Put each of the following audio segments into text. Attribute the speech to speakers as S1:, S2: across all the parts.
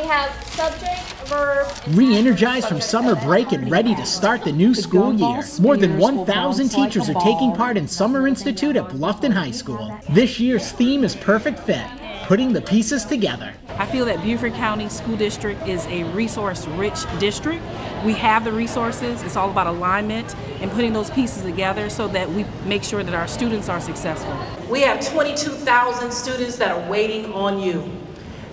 S1: have subject, verb,
S2: Re-energized from summer break and ready to start the new school year. More than 1,000 teachers are taking part in Summer Institute at Bluffton High School. This year's theme is Perfect Fit, putting the pieces together.
S3: I feel that Beaufort County School District is a resource-rich district. We have the resources. It's all about alignment and putting those pieces together so that we make sure that our students are successful.
S4: We have 22,000 students that are waiting on you,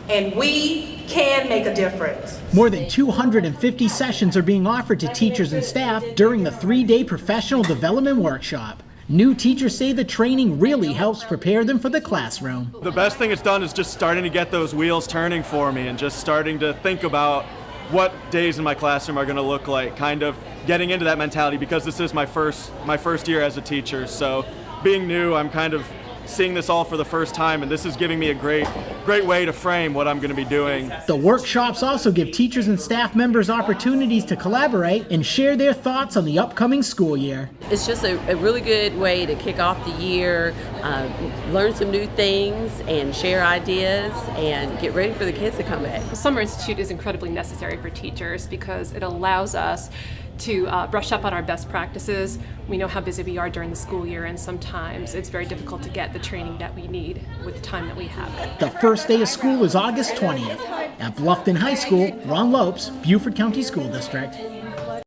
S4: and we can make a difference.
S2: More than 250 sessions are being offered to teachers and staff during the 3-day professional development workshop. New teachers say the training really helps prepare them for the classroom.
S5: The best thing it's done is just starting to get those wheels turning for me and just starting to think about what days in my classroom are going to look like, kind of getting into that mentality because this is my first year as a teacher. So being new, I'm kind of seeing this all for the first time, and this is giving me a great way to frame what I'm going to be doing.
S2: The workshops also give teachers and staff members opportunities to collaborate and share their thoughts on the upcoming school year.
S6: It's just a really good way to kick off the year, learn some new things and share ideas and get ready for the kids to come back.
S7: The Summer Institute is incredibly necessary for teachers because it allows us to brush up on our best practices. We know how busy we are during the school year, and sometimes it's very difficult to get the training that we need with the time that we have.
S2: The first day of school is August 20th at Bluffton High School, Ron Lopes, Beaufort County School District.